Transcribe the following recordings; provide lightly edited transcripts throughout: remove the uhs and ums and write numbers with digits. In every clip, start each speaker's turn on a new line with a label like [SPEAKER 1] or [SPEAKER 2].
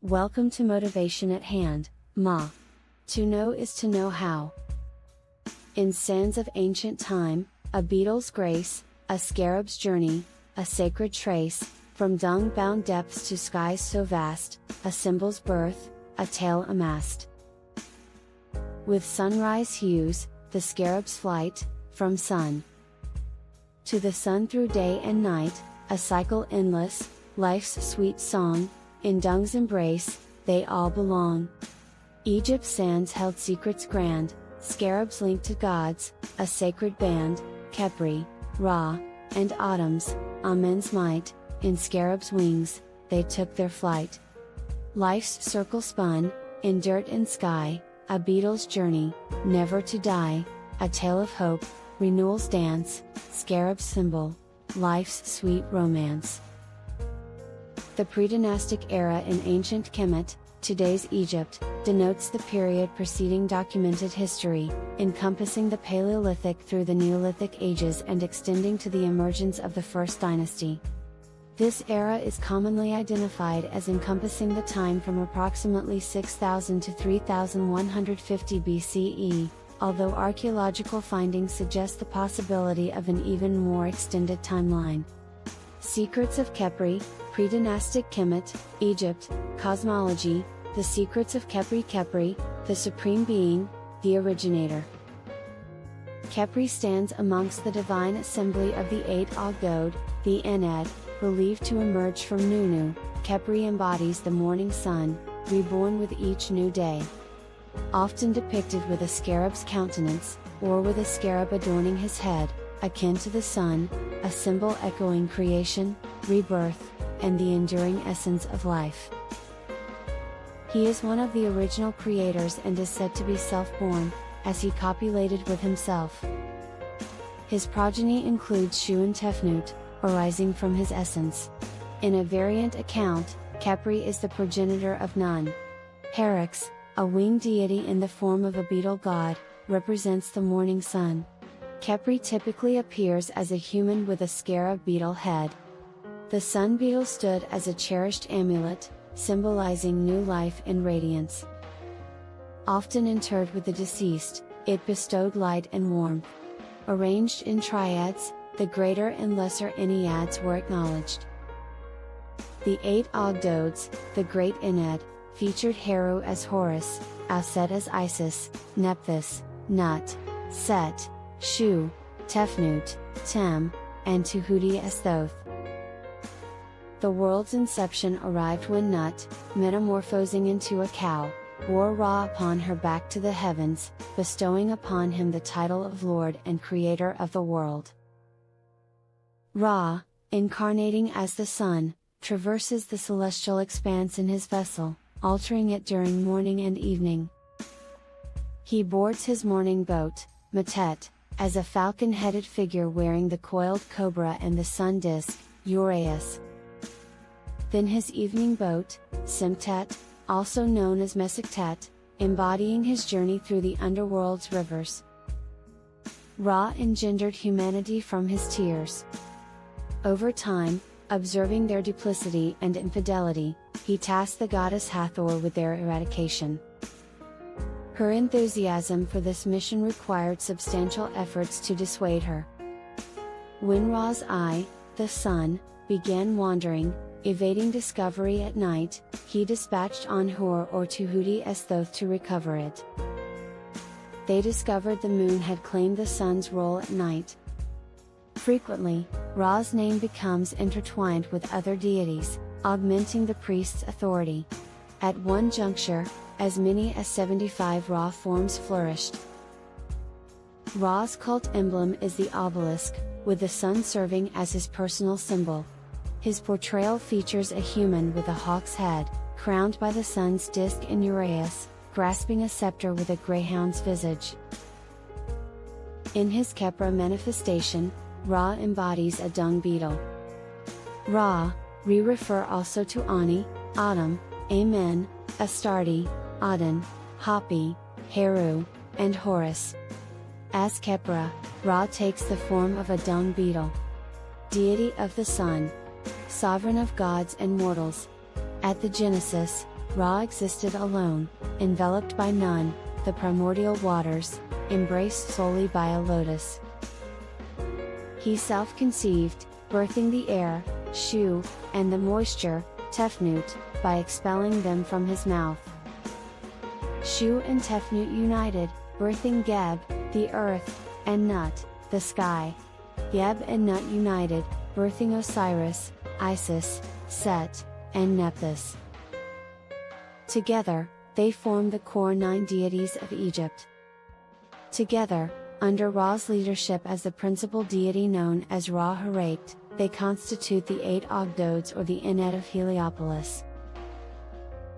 [SPEAKER 1] Welcome to Motivation at Hand, Ma. To know is to know how. In sands of ancient time, a beetle's grace, a scarab's journey, a sacred trace, from dung-bound depths to skies so vast, a symbol's birth, a tale amassed. With sunrise hues, the scarab's flight, from sun to the sun through day and night, a cycle endless, life's sweet song, in dung's embrace, they all belong. Egypt's sands held secrets grand, scarabs linked to gods, a sacred band, Kheperi, Ra, and autumn's, Amen's might, in scarabs' wings, they took their flight. Life's circle spun, in dirt and sky, a beetle's journey, never to die, a tale of hope, renewal's dance, scarab's symbol, life's sweet romance. The Predynastic era in ancient Kemit, today's Egypt, denotes the period preceding documented history, encompassing the Paleolithic through the Neolithic ages and extending to the emergence of the First Dynasty. This era is commonly identified as encompassing the time from approximately 6000 to 3150 BCE, although archaeological findings suggest the possibility of an even more extended timeline. Secrets of Kheperi, Predynastic Kemit, Egypt, Cosmology, The Secrets of Kheperi, the Supreme Being, the Originator. Kheperi stands amongst the divine assembly of the eight Ogdod, the Ened, believed to emerge from Nunu. Kheperi embodies the morning sun, reborn with each new day. Often depicted with a scarab's countenance, or with a scarab adorning his head, akin to the sun, a symbol echoing creation, rebirth, and the enduring essence of life. He is one of the original creators and is said to be self-born, as he copulated with himself. His progeny includes Shu and Tefnut, arising from his essence. In a variant account, Kheperi is the progenitor of Nun. Herix, a winged deity in the form of a beetle god, represents the morning sun. Kheperi typically appears as a human with a scarab beetle head. The sun beetle stood as a cherished amulet, symbolizing new life and radiance. Often interred with the deceased, it bestowed light and warmth. Arranged in triads, the greater and lesser enneads were acknowledged. The eight Ogdods, the great Ened, featured Heru as Horus, Auset as Isis, Nephthys, Nut, Set, Shu, Tefnut, Tem, and Tahuti as Thoth. The world's inception arrived when Nut, metamorphosing into a cow, bore Ra upon her back to the heavens, bestowing upon him the title of Lord and Creator of the world. Ra, incarnating as the sun, traverses the celestial expanse in his vessel, altering it during morning and evening. He boards his morning boat, Metet, as a falcon-headed figure wearing the coiled cobra and the sun disk, Uraeus. Then his evening boat, Simtet, also known as Mesiktet, embodying his journey through the underworld's rivers. Ra engendered humanity from his tears. Over time, observing their duplicity and infidelity, he tasked the goddess Hathor with their eradication. Her enthusiasm for this mission required substantial efforts to dissuade her. When Ra's eye, the sun, began wandering, evading discovery at night, he dispatched Anhur or Tahuti as Thoth to recover it. They discovered the moon had claimed the sun's role at night. Frequently, Ra's name becomes intertwined with other deities, augmenting the priest's authority. At one juncture, as many as 75 Ra forms flourished. Ra's cult emblem is the obelisk, with the sun serving as his personal symbol. His portrayal features a human with a hawk's head, crowned by the sun's disk in Uraeus, grasping a scepter with a greyhound's visage. In his Khepera manifestation, Ra embodies a dung beetle. Ra, we refer also to Ani, Autumn, Amen, Astarte, Aden, Hapi, Heru, and Horus. As Khepera, Ra takes the form of a dung beetle. Deity of the sun. Sovereign of gods and mortals. At the genesis, Ra existed alone, enveloped by none, the primordial waters, embraced solely by a lotus. He self-conceived, birthing the air, Shu, and the moisture, Tefnut, by expelling them from his mouth. Shu and Tefnut united, birthing Geb, the earth, and Nut, the sky. Geb and Nut united, birthing Osiris, Isis, Set, and Nephthys. Together, they formed the core 9 deities of Egypt. Together, under Ra's leadership as the principal deity known as Ra-Harakht, they constitute the 8 Ogdoads or the Ennead of Heliopolis.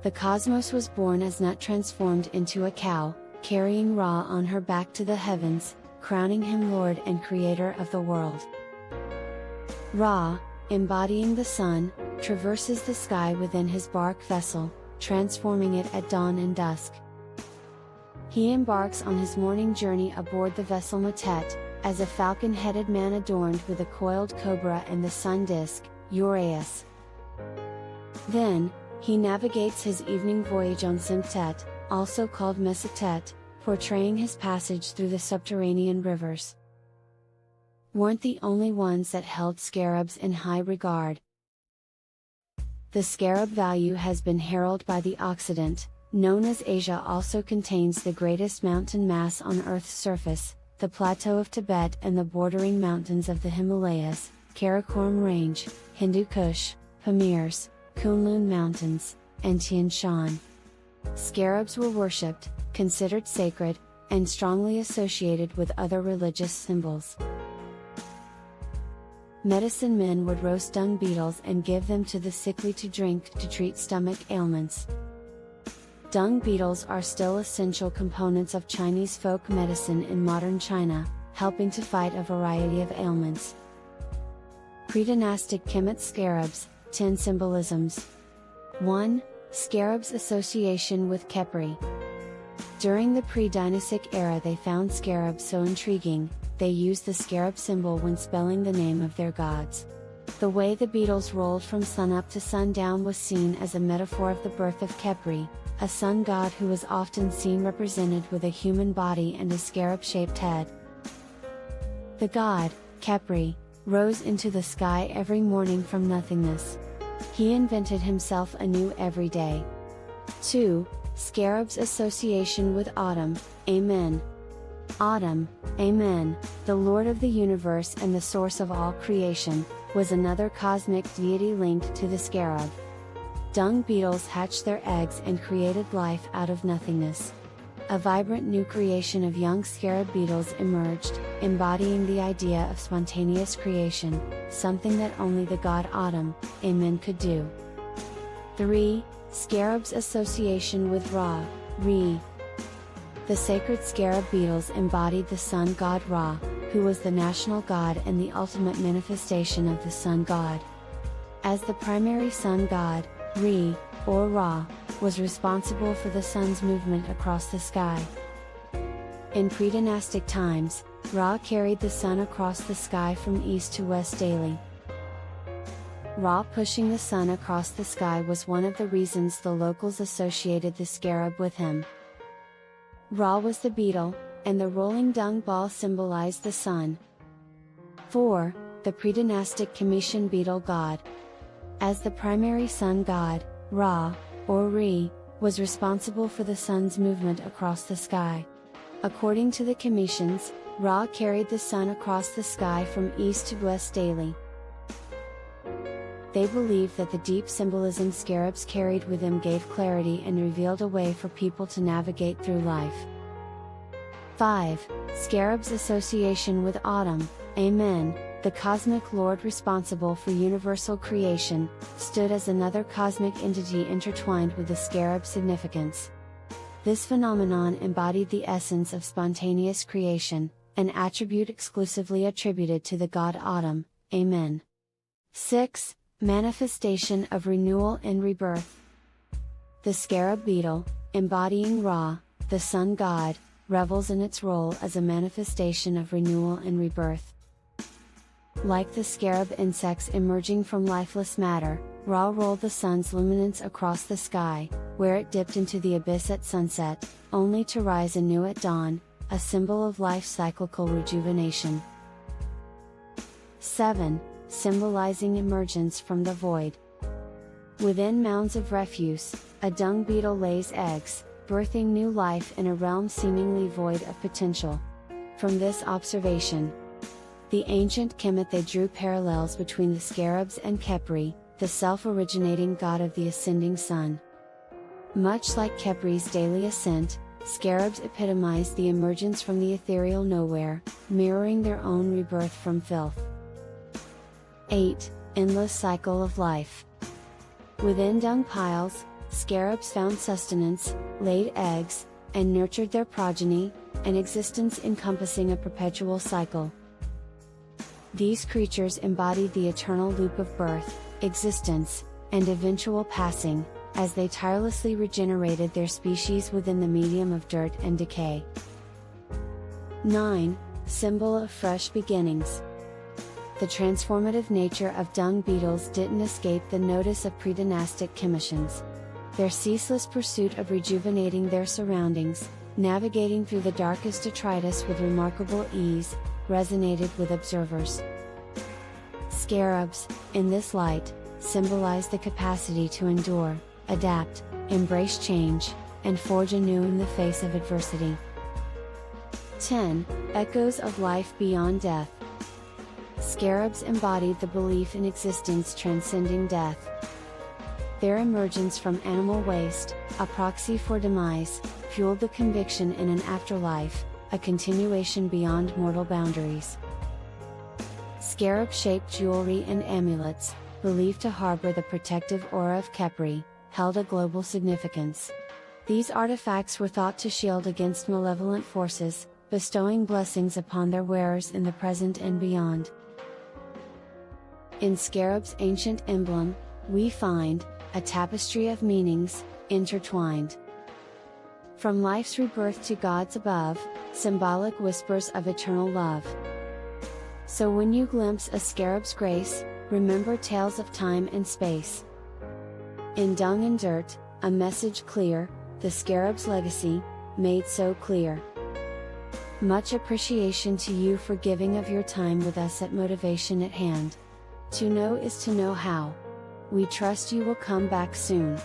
[SPEAKER 1] The cosmos was born as Nut transformed into a cow, carrying Ra on her back to the heavens, crowning him Lord and Creator of the world. Ra, embodying the sun, traverses the sky within his bark vessel, transforming it at dawn and dusk. He embarks on his morning journey aboard the vessel Metet, as a falcon-headed man adorned with a coiled cobra and the sun disk, Uraeus. Then, he navigates his evening voyage on Simtet, also called Mesetet, portraying his passage through the subterranean rivers. Weren't the only ones that held scarabs in high regard. The scarab value has been heralded by the Occident, known as Asia also contains the greatest mountain mass on Earth's surface, the plateau of Tibet and the bordering mountains of the Himalayas, Karakoram Range, Hindu Kush, Pamirs, Kunlun Mountains, and Tian Shan. Scarabs were worshipped, considered sacred, and strongly associated with other religious symbols. Medicine men would roast dung beetles and give them to the sickly to drink to treat stomach ailments. Dung beetles are still essential components of Chinese folk medicine in modern China, helping to fight a variety of ailments. Predynastic Kemit scarabs, 10 symbolisms. 1. Scarabs association with Kheperi. During the pre-dynastic era they found scarabs so intriguing, they used the scarab symbol when spelling the name of their gods. The way the beetles rolled from sunup to sundown was seen as a metaphor of the birth of Kheperi, a sun god who was often seen represented with a human body and a scarab-shaped head. The god, Kheperi, rose into the sky every morning from nothingness. He invented himself anew every day. 2. Scarabs association with autumn, Amen. Autumn, Amen, the Lord of the universe and the source of all creation, was another cosmic deity linked to the scarab. Dung beetles hatched their eggs and created life out of nothingness. A vibrant new creation of young scarab beetles emerged, embodying the idea of spontaneous creation, something that only the god Autumn, Amen, could do. 3. Scarabs association with Ra, Re. The sacred scarab beetles embodied the sun god Ra, who was the national god and the ultimate manifestation of the sun god. As the primary sun god, Re, or Ra, was responsible for the sun's movement across the sky. In predynastic times, Ra carried the sun across the sky from east to west daily. Ra pushing the sun across the sky was one of the reasons the locals associated the scarab with him. Ra was the beetle, and the rolling dung ball symbolized the sun. 4. The predynastic Kemitian beetle god. As the primary sun god, Ra, or Re, was responsible for the sun's movement across the sky. According to the Kemitians, Ra carried the sun across the sky from east to west daily. They believed that the deep symbolism scarabs carried with them gave clarity and revealed a way for people to navigate through life. 5. Scarabs association with autumn, Amen, the cosmic lord responsible for universal creation, stood as another cosmic entity intertwined with the scarab significance. This phenomenon embodied the essence of spontaneous creation, an attribute exclusively attributed to the god Autumn, Amen. 6. Manifestation of renewal and rebirth. The scarab beetle, embodying Ra, the sun god, revels in its role as a manifestation of renewal and rebirth. Like the scarab insects emerging from lifeless matter, Ra rolled the sun's luminance across the sky, where it dipped into the abyss at sunset, only to rise anew at dawn, a symbol of life's cyclical rejuvenation. 7. Symbolizing emergence from the void. Within mounds of refuse, a dung beetle lays eggs, birthing new life in a realm seemingly void of potential. From this observation, the ancient Kemit drew parallels between the scarabs and Kheperi, the self-originating god of the ascending sun. Much like Kheperi's daily ascent, scarabs epitomize the emergence from the ethereal nowhere, mirroring their own rebirth from filth. 8. Endless cycle of life. Within dung piles, scarabs found sustenance, laid eggs, and nurtured their progeny, an existence encompassing a perpetual cycle. These creatures embodied the eternal loop of birth, existence, and eventual passing, as they tirelessly regenerated their species within the medium of dirt and decay. 9. Symbol of fresh beginnings. The transformative nature of dung beetles didn't escape the notice of predynastic chemicians. Their ceaseless pursuit of rejuvenating their surroundings, navigating through the darkest detritus with remarkable ease, resonated with observers. Scarabs, in this light, symbolize the capacity to endure, adapt, embrace change, and forge anew in the face of adversity. 10. Echoes of life beyond death. Scarabs embodied the belief in existence transcending death. Their emergence from animal waste, a proxy for demise, fueled the conviction in an afterlife, a continuation beyond mortal boundaries. Scarab-shaped jewelry and amulets, believed to harbor the protective aura of Kheperi, held a global significance. These artifacts were thought to shield against malevolent forces, bestowing blessings upon their wearers in the present and beyond. In Scarab's ancient emblem, we find a tapestry of meanings, intertwined. From life's rebirth to God's above, symbolic whispers of eternal love. So when you glimpse a scarab's grace, remember tales of time and space. In dung and dirt, a message clear, the scarab's legacy, made so clear. Much appreciation to you for giving of your time with us at Motivation at Hand. To know is to know how. We trust you will come back soon.